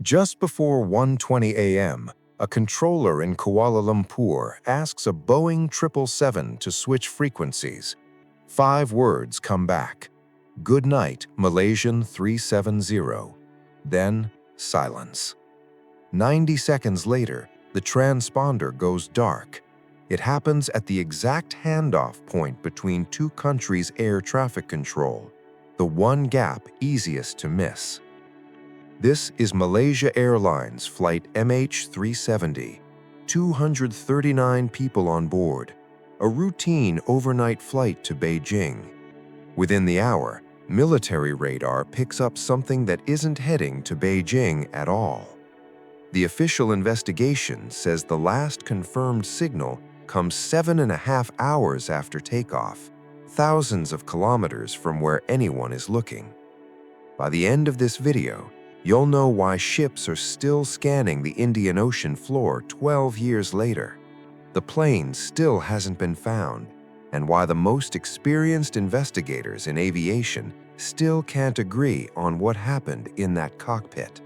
Just before 1:20 a.m., a controller in Kuala Lumpur asks a Boeing 777 to switch frequencies. 5 words come back. "Good night, Malaysian 370. Then, silence. 90 seconds later, the transponder goes dark. It happens at the exact handoff point between two countries' air traffic control, the one gap easiest to miss. This is Malaysia Airlines Flight MH370, 239 people on board, a routine overnight flight to Beijing. Within the hour, military radar picks up something that isn't heading to Beijing at all. The official investigation says the last confirmed signal comes 7.5 hours after takeoff, thousands of kilometers from where anyone is looking. By the end of this video, you'll know why ships are still scanning the Indian Ocean floor 12 years later. The plane still hasn't been found, and why the most experienced investigators in aviation still can't agree on what happened in that cockpit.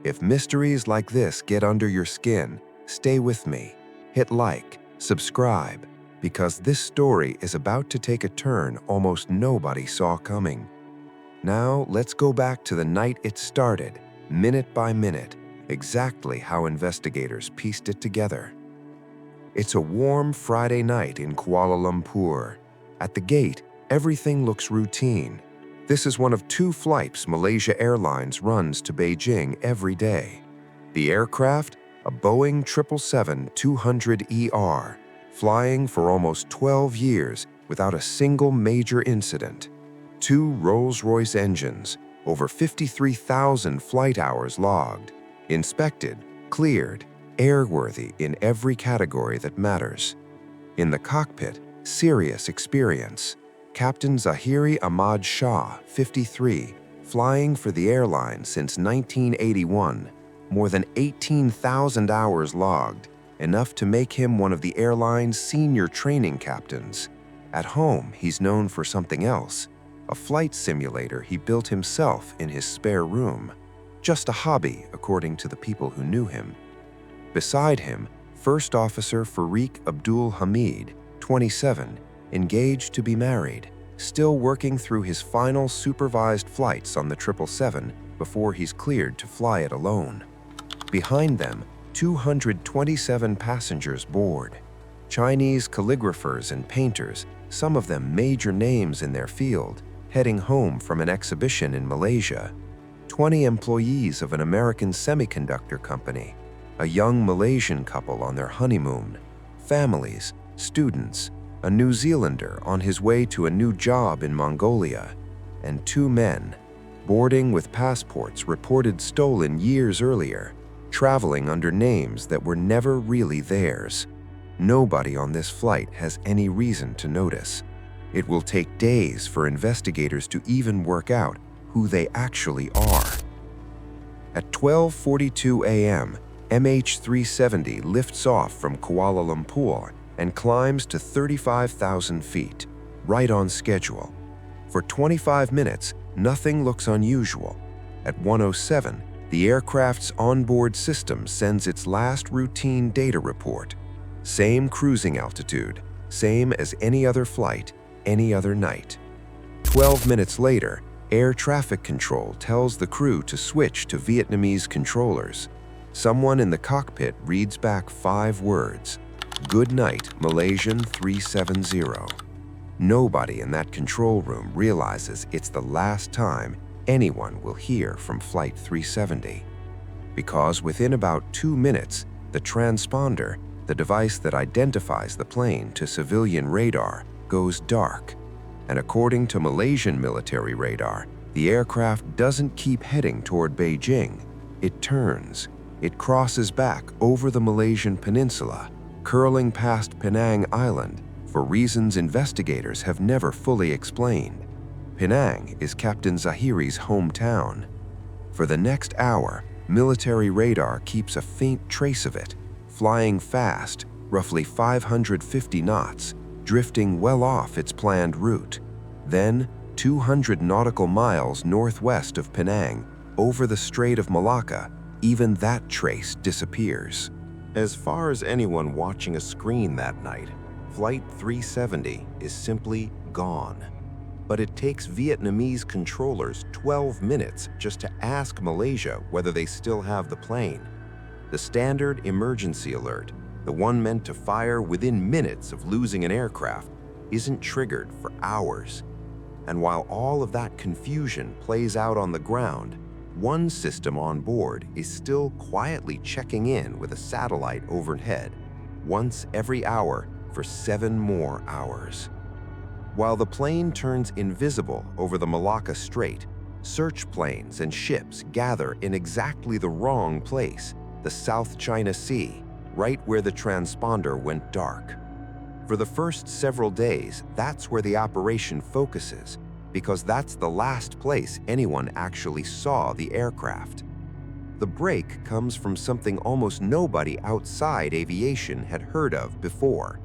If mysteries like this get under your skin, stay with me. Hit like, subscribe, because this story is about to take a turn almost nobody saw coming. Now, let's go back to the night it started, minute by minute, exactly how investigators pieced it together. It's a warm Friday night in Kuala Lumpur. At the gate, everything looks routine. This is one of 2 flights Malaysia Airlines runs to Beijing every day. The aircraft, a Boeing 777-200ER, flying for almost 12 years without a single major incident. 2 Rolls-Royce engines, over 53,000 flight hours logged, inspected, cleared, airworthy in every category that matters. In the cockpit, serious experience. Captain Zaharie Ahmad Shah, 53, flying for the airline since 1981, more than 18,000 hours logged, enough to make him one of the airline's senior training captains. At home, he's known for something else, a flight simulator he built himself in his spare room. Just a hobby, according to the people who knew him. Beside him, First Officer Farik Abdul Hamid, 27, engaged to be married, still working through his final supervised flights on the 777 before he's cleared to fly it alone. Behind them, 227 passengers board. Chinese calligraphers and painters, some of them major names in their field, heading home from an exhibition in Malaysia. 20 employees of an American semiconductor company. A young Malaysian couple on their honeymoon. Families, students, a New Zealander on his way to a new job in Mongolia, and 2 men, boarding with passports reported stolen years earlier, traveling under names that were never really theirs. Nobody on this flight has any reason to notice. It will take days for investigators to even work out who they actually are. At 12:42 a.m., MH370 lifts off from Kuala Lumpur and climbs to 35,000 feet, right on schedule. For 25 minutes, nothing looks unusual. At 1:07, the aircraft's onboard system sends its last routine data report. Same cruising altitude, same as any other flight, any other night. 12 minutes later, air traffic control tells the crew to switch to Vietnamese controllers. Someone in the cockpit reads back 5 words. "Good night, Malaysian 370. Nobody in that control room realizes it's the last time anyone will hear from Flight 370. Because within about 2 minutes, the transponder, the device that identifies the plane to civilian radar, goes dark. And according to Malaysian military radar, the aircraft doesn't keep heading toward Beijing. It turns. It crosses back over the Malaysian peninsula, curling past Penang Island for reasons investigators have never fully explained. Penang is Captain Zaharie's hometown. For the next hour, military radar keeps a faint trace of it, flying fast, roughly 550 knots, drifting well off its planned route. Then, 200 nautical miles northwest of Penang, over the Strait of Malacca, even that trace disappears. As far as anyone watching a screen that night, Flight 370 is simply gone. But it takes Vietnamese controllers 12 minutes just to ask Malaysia whether they still have the plane. The standard emergency alert, the one meant to fire within minutes of losing an aircraft, isn't triggered for hours. And while all of that confusion plays out on the ground, one system on board is still quietly checking in with a satellite overhead, once every hour for 7 more hours. While the plane turns invisible over the Malacca Strait, search planes and ships gather in exactly the wrong place, the South China Sea, right where the transponder went dark. For the first several days, that's where the operation focuses, because that's the last place anyone actually saw the aircraft. The break comes from something almost nobody outside aviation had heard of before.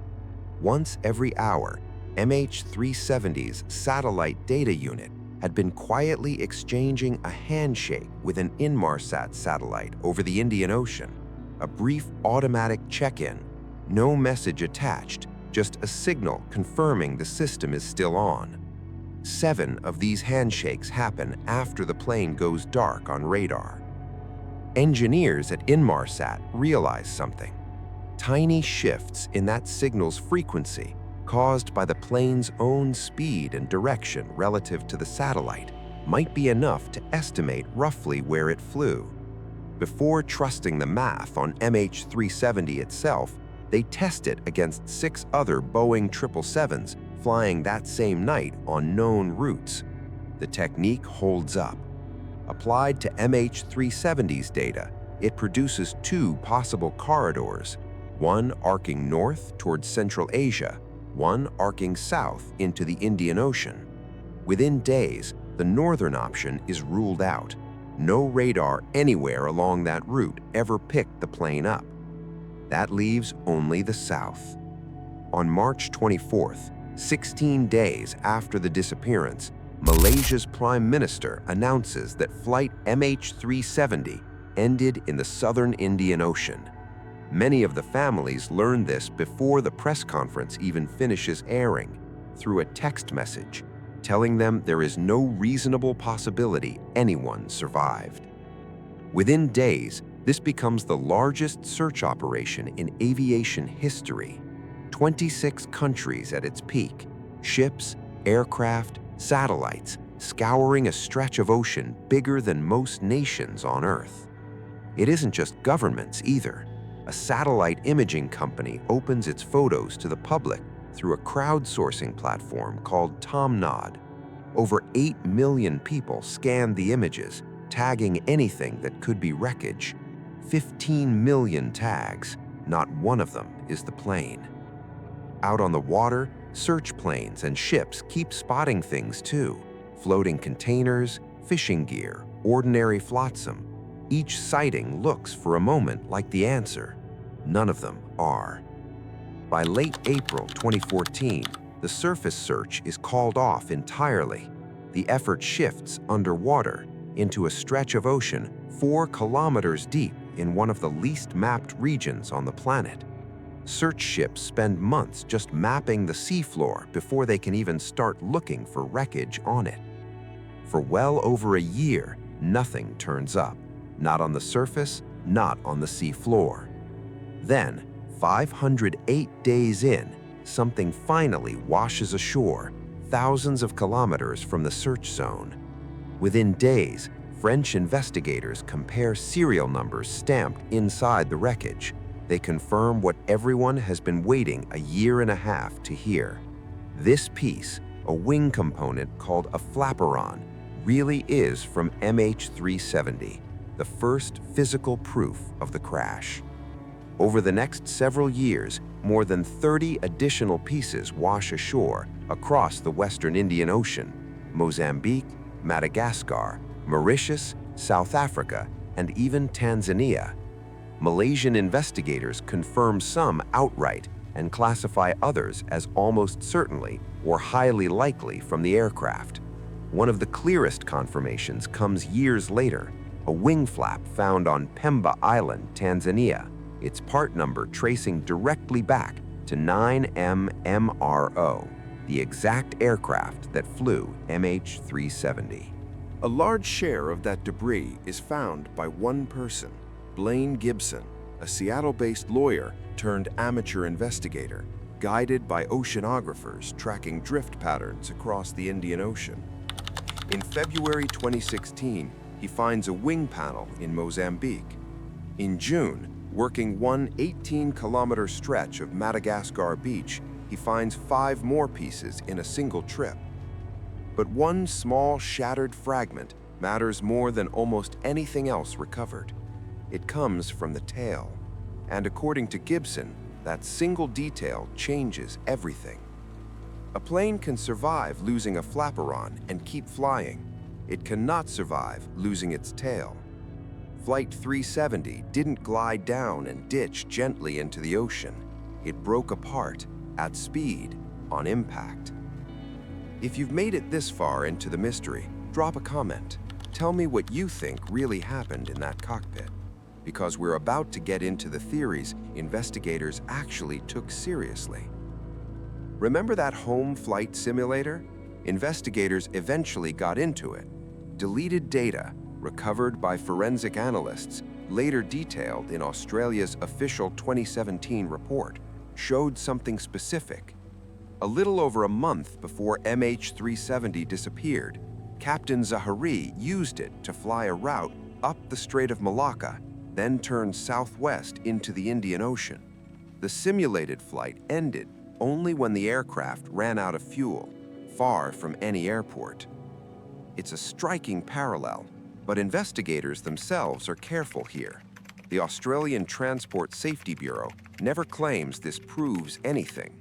Once every hour, MH370's satellite data unit had been quietly exchanging a handshake with an Inmarsat satellite over the Indian Ocean, a brief automatic check-in, no message attached, just a signal confirming the system is still on. 7 of these handshakes happen after the plane goes dark on radar. Engineers at Inmarsat realize something. Tiny shifts in that signal's frequency, caused by the plane's own speed and direction relative to the satellite, might be enough to estimate roughly where it flew. Before trusting the math on MH370 itself, they test it against 6 other Boeing 777s flying that same night on known routes. The technique holds up. Applied to MH370's data, it produces 2 possible corridors, one arcing north towards Central Asia, one arcing south into the Indian Ocean. Within days, the northern option is ruled out. No radar anywhere along that route ever picked the plane up. That leaves only the south. On March 24th, 16 days after the disappearance, Malaysia's Prime Minister announces that flight MH370 ended in the southern Indian Ocean. Many of the families learn this before the press conference even finishes airing, through a text message, telling them there is no reasonable possibility anyone survived. Within days, this becomes the largest search operation in aviation history. 26 countries at its peak, ships, aircraft, satellites, scouring a stretch of ocean bigger than most nations on Earth. It isn't just governments either. A satellite imaging company opens its photos to the public through a crowdsourcing platform called TomNod. Over 8 million people scanned the images, tagging anything that could be wreckage. 15 million tags, not one of them is the plane. Out on the water, search planes and ships keep spotting things too. Floating containers, fishing gear, ordinary flotsam. Each sighting looks for a moment like the answer. None of them are. By late April 2014, the surface search is called off entirely. The effort shifts underwater into a stretch of ocean 4 kilometers deep in one of the least mapped regions on the planet. Search ships spend months just mapping the seafloor before they can even start looking for wreckage on it. For well over a year, nothing turns up. Not on the surface, not on the seafloor. Then, 508 days in, something finally washes ashore, thousands of kilometers from the search zone. Within days, French investigators compare serial numbers stamped inside the wreckage. They confirm what everyone has been waiting a year and a half to hear. This piece, a wing component called a flaperon, really is from MH370, the first physical proof of the crash. Over the next several years, more than 30 additional pieces wash ashore across the Western Indian Ocean, Mozambique, Madagascar, Mauritius, South Africa, and even Tanzania. Malaysian investigators confirm some outright and classify others as almost certainly or highly likely from the aircraft. One of the clearest confirmations comes years later. a wing flap found on Pemba Island, Tanzania, its part number tracing directly back to 9M-MRO, the exact aircraft that flew MH370. A large share of that debris is found by one person, Blaine Gibson, a Seattle-based lawyer turned amateur investigator, guided by oceanographers tracking drift patterns across the Indian Ocean. In February 2016, he finds a wing panel in Mozambique. In June, working one 18-kilometer stretch of Madagascar beach, he finds 5 more pieces in a single trip. But one small shattered fragment matters more than almost anything else recovered. It comes from the tail. And according to Gibson, that single detail changes everything. A plane can survive losing a flaperon and keep flying. It cannot survive losing its tail. Flight 370 didn't glide down and ditch gently into the ocean. It broke apart at speed on impact. If you've made it this far into the mystery, drop a comment. Tell me what you think really happened in that cockpit. Because we're about to get into the theories investigators actually took seriously. Remember that home flight simulator? Investigators eventually got into it. Deleted data, recovered by forensic analysts, later detailed in Australia's official 2017 report, showed something specific. A little over a month before MH370 disappeared, Captain Zaharie used it to fly a route up the Strait of Malacca, then turned southwest into the Indian Ocean. The simulated flight ended only when the aircraft ran out of fuel, far from any airport. It's a striking parallel, but investigators themselves are careful here. The Australian Transport Safety Bureau never claims this proves anything.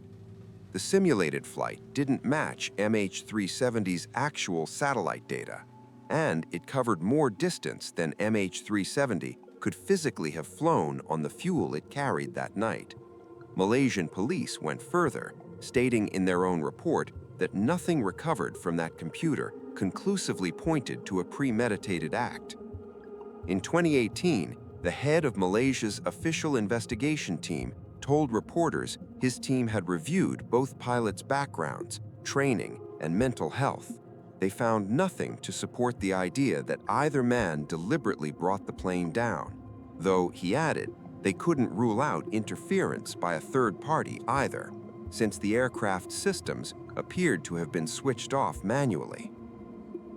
The simulated flight didn't match MH370's actual satellite data, and it covered more distance than MH370 could physically have flown on the fuel it carried that night. Malaysian police went further, stating in their own report that nothing recovered from that computer conclusively pointed to a premeditated act. In 2018, the head of Malaysia's official investigation team told reporters his team had reviewed both pilots' backgrounds, training, and mental health. They found nothing to support the idea that either man deliberately brought the plane down, though, he added, they couldn't rule out interference by a third party either, since the aircraft systems appeared to have been switched off manually.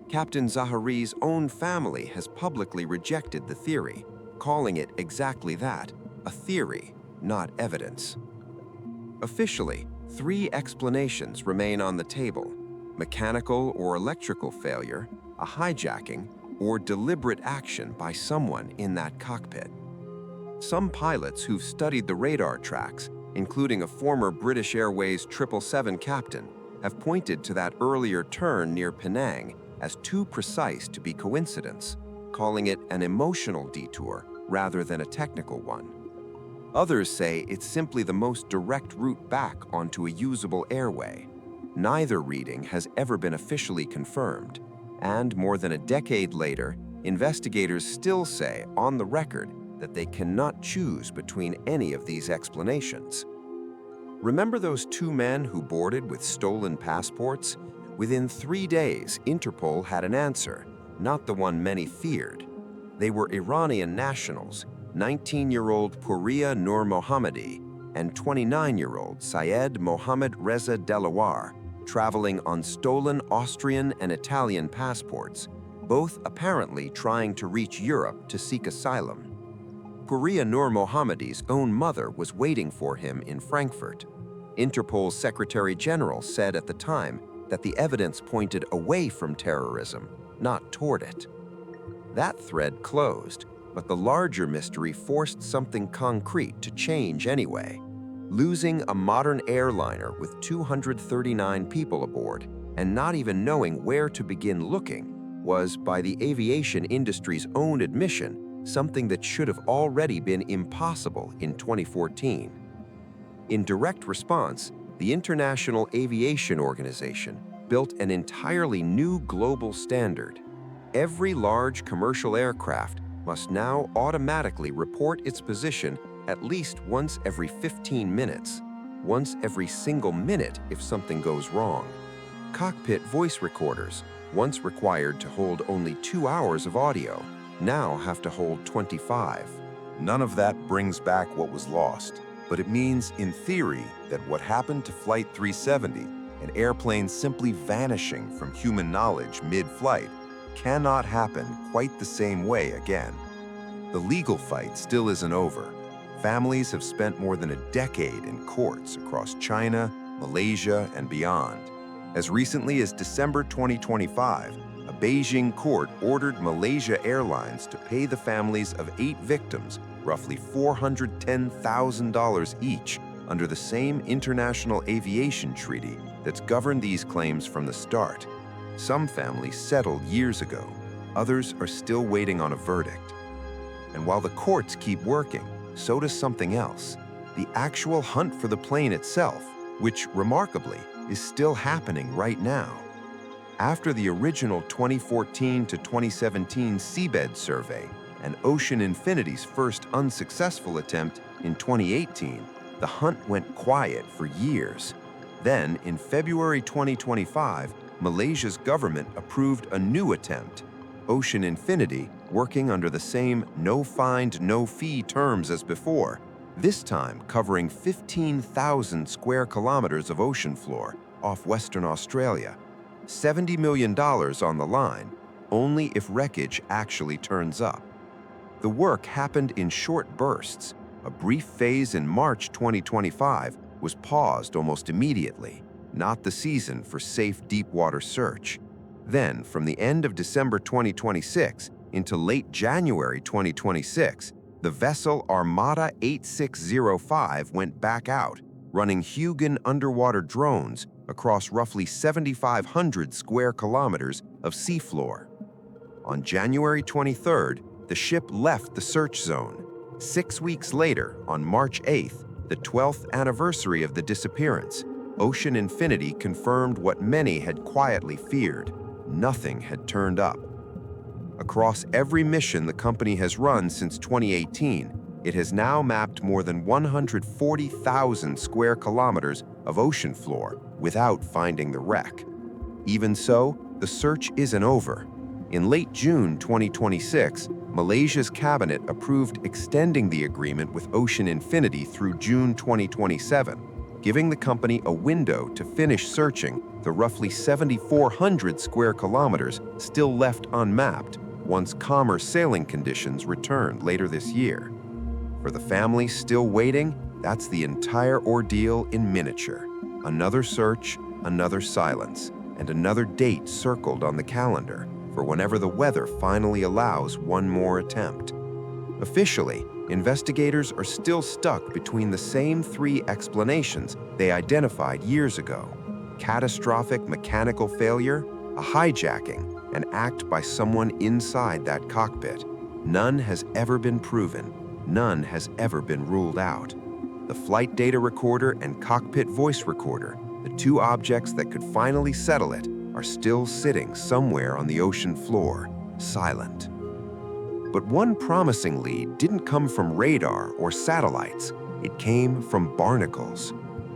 Captain Zaharie's own family has publicly rejected the theory, calling it exactly that, a theory, not evidence. Officially, 3 explanations remain on the table: mechanical or electrical failure, a hijacking, or deliberate action by someone in that cockpit. Some pilots who've studied the radar tracks, including a former British Airways 777 captain, have pointed to that earlier turn near Penang as too precise to be coincidence, calling it an emotional detour rather than a technical one. Others say it's simply the most direct route back onto a usable airway. Neither reading has ever been officially confirmed, and more than a decade later, investigators still say on the record that they cannot choose between any of these explanations. Remember those 2 men who boarded with stolen passports? Within 3 days, Interpol had an answer, not the one many feared. They were Iranian nationals, 19-year-old Puriya Nur Mohammadi and 29-year-old Syed Mohammed Reza Delawar, traveling on stolen Austrian and Italian passports, both apparently trying to reach Europe to seek asylum. Puriya Nur Mohammadi's own mother was waiting for him in Frankfurt. Interpol's Secretary General said at the time that the evidence pointed away from terrorism, not toward it. That thread closed, but the larger mystery forced something concrete to change anyway. Losing a modern airliner with 239 people aboard and not even knowing where to begin looking was, by the aviation industry's own admission, something that should have already been impossible in 2014. In direct response, the International Aviation Organization built an entirely new global standard. Every large commercial aircraft must now automatically report its position at least once every 15 minutes, once every single minute if something goes wrong. Cockpit voice recorders, once required to hold only 2 hours of audio, now have to hold 25. None of that brings back what was lost, but it means, in theory, that what happened to Flight 370, an airplane simply vanishing from human knowledge mid-flight, cannot happen quite the same way again. The legal fight still isn't over. Families have spent more than a decade in courts across China, Malaysia, and beyond. As recently as December 2025, a Beijing court ordered Malaysia Airlines to pay the families of 8 victims roughly $410,000 each under the same international aviation treaty that's governed these claims from the start. Some families settled years ago. Others are still waiting on a verdict. And while the courts keep working, so does something else. The actual hunt for the plane itself, which, remarkably, is still happening right now. After the original 2014 to 2017 seabed survey and Ocean Infinity's first unsuccessful attempt in 2018, the hunt went quiet for years. Then, in February 2025, Malaysia's government approved a new attempt. Ocean Infinity, working under the same no-find, no-fee terms as before, this time covering 15,000 square kilometers of ocean floor off Western Australia. $70 million on the line, only if wreckage actually turns up. The work happened in short bursts. A brief phase in March 2025 was paused almost immediately, not the season for safe deep-water search. Then, from the end of December 2026 into late January 2026, the vessel Armada 8605 went back out, running Hugin underwater drones across roughly 7,500 square kilometers of seafloor. On January 23rd, the ship left the search zone. 6 weeks later, on March 8th, the 12th anniversary of the disappearance, Ocean Infinity confirmed what many had quietly feared. Nothing had turned up. Across every mission the company has run since 2018, it has now mapped more than 140,000 square kilometers of ocean floor without finding the wreck. Even so, the search isn't over. In late June 2026, Malaysia's cabinet approved extending the agreement with Ocean Infinity through June 2027, giving the company a window to finish searching the roughly 7,400 square kilometers still left unmapped once calmer sailing conditions return later this year. For the family still waiting, that's the entire ordeal in miniature. Another search, another silence, and another date circled on the calendar for whenever the weather finally allows one more attempt. Officially, investigators are still stuck between the same 3 explanations they identified years ago: catastrophic mechanical failure, a hijacking, an act by someone inside that cockpit. None has ever been proven. None has ever been ruled out. The flight data recorder and cockpit voice recorder, the 2 objects that could finally settle it, are still sitting somewhere on the ocean floor, silent. But one promising lead didn't come from radar or satellites. It came from barnacles.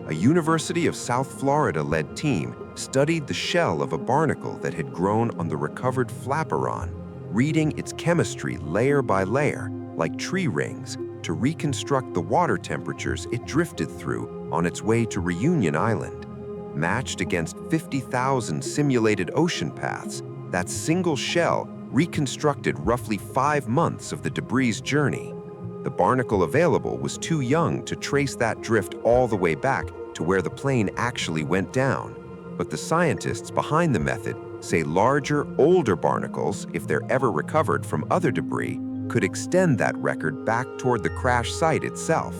A University of South Florida-led team studied the shell of a barnacle that had grown on the recovered flaperon, reading its chemistry layer by layer, like tree rings, to reconstruct the water temperatures it drifted through on its way to Réunion Island. Matched against 50,000 simulated ocean paths, that single shell reconstructed roughly 5 months of the debris' journey. The barnacle available was too young to trace that drift all the way back to where the plane actually went down. But the scientists behind the method say larger, older barnacles, if they're ever recovered from other debris, could extend that record back toward the crash site itself.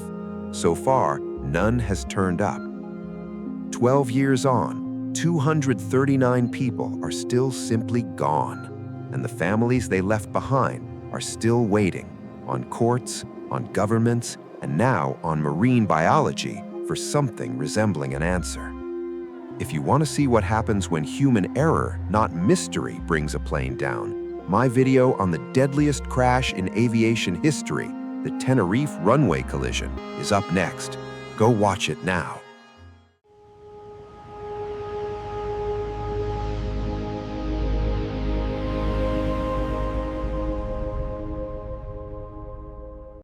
So far, none has turned up. 12 years on, 239 people are still simply gone, and the families they left behind are still waiting on courts, on governments, and now on marine biology for something resembling an answer. If you want to see what happens when human error, not mystery, brings a plane down, My video on the deadliest crash in aviation history, the Tenerife runway collision, is up next. Go watch it now.